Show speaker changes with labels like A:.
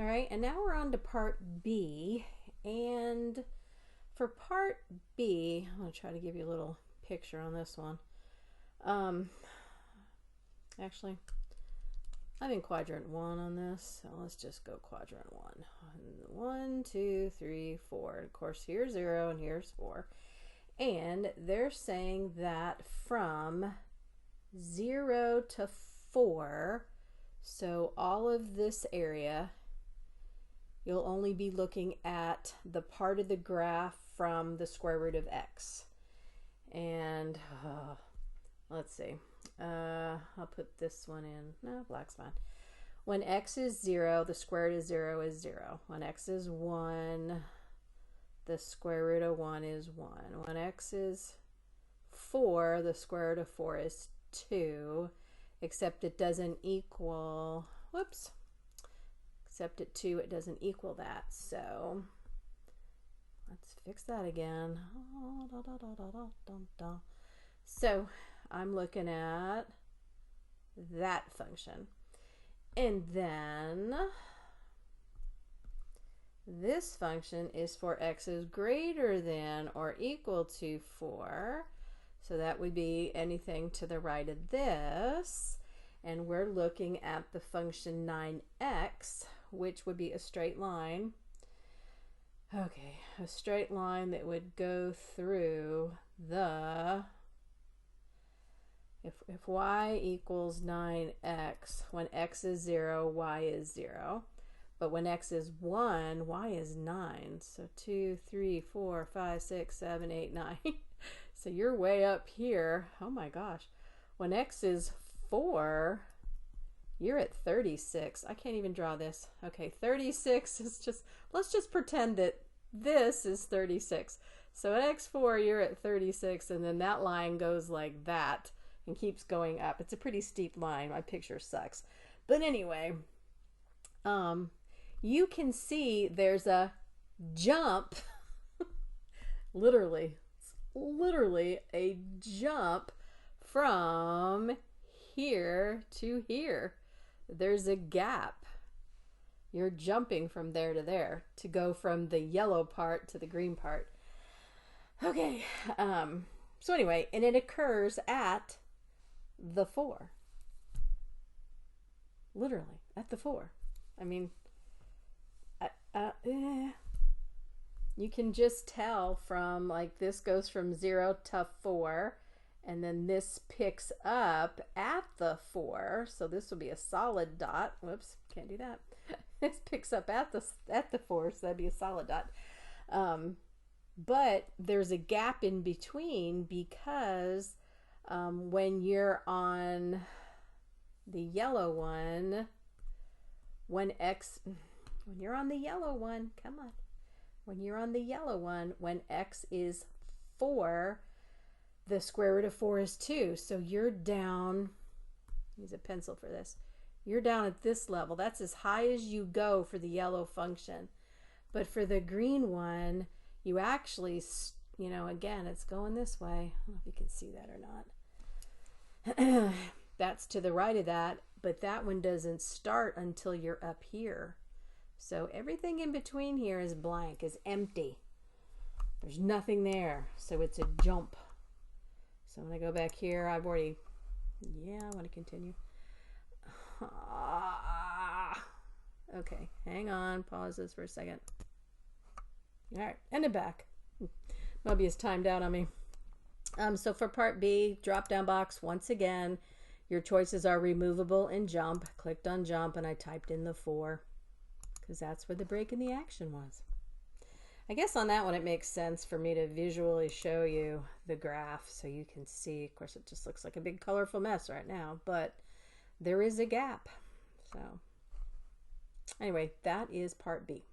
A: All right, and now we're on to part B. And for part B, I'm going to try to give you a little picture on this one. Actually, I'm in quadrant 1 on this, so let's just go quadrant 1. 1, 2, 3, 4. Of course, here's 0 and here's 4. And they're saying that from 0 to 4, so all of this area, you'll only be looking at the part of the graph from the square root of x. And let's see. I'll put this one in. No, black's fine. When x is 0, the square root of 0 is 0. When x is 1, the square root of 1 is 1. When x is 4, the square root of 4 is 2, except it doesn't equal, whoops, except at 2 it doesn't equal that. So let's fix that again. So I'm looking at that function. And then this function is for x is greater than or equal to 4. So that would be anything to the right of this. And we're looking at the function 9x, which would be a straight line. Okay, a straight line that would go through the, if y equals 9x, when x is 0, y is 0. But when x is 1, y is 9. So 2, 3, 4, 5, 6, 7, 8, 9. So you're way up here. Oh my gosh. When x is 4, you're at 36. I can't even draw this. Okay, 36 is just, let's just pretend that this is 36. So at x4, you're at 36, and then that line goes like that and keeps going up. It's a pretty steep line. My picture sucks. But anyway, you can see there's a jump, literally a jump from here to here. There's a gap. You're jumping from there to there to go from the yellow part to the green part. Okay, so anyway, and it occurs at the 4. Literally, at the 4. I mean, you can just tell from, like, this goes from 0 to 4, and then this picks up at the 4, so this will be a solid dot. Whoops, can't do that. This picks up at the 4, so that'd be a solid dot. But there's a gap in between because when you're on the yellow one, when you're on the yellow one, come on. When you're on the yellow one, when x is 4, the square root of 4 is 2. So you're down, use a pencil for this, you're down at this level. That's as high as you go for the yellow function. But for the green one, you actually, you know, again, it's going this way. I don't know if you can see that or not. That's to the right of that, but that one doesn't start until you're up here. So everything in between here is blank, is empty. There's nothing there, so it's a jump. So when I go back here, I've already, yeah, I want to continue. Okay, hang on, pause this for a second. All right, and it back. Mobius timed out on me. So for part B, drop down box, once again, your choices are removable and jump. Clicked on jump and I typed in the 4 because that's where the break in the action was. I guess on that one it makes sense for me to visually show you the graph so you can see. Of course, it just looks like a big colorful mess right now, but there is a gap. So anyway, that is part B.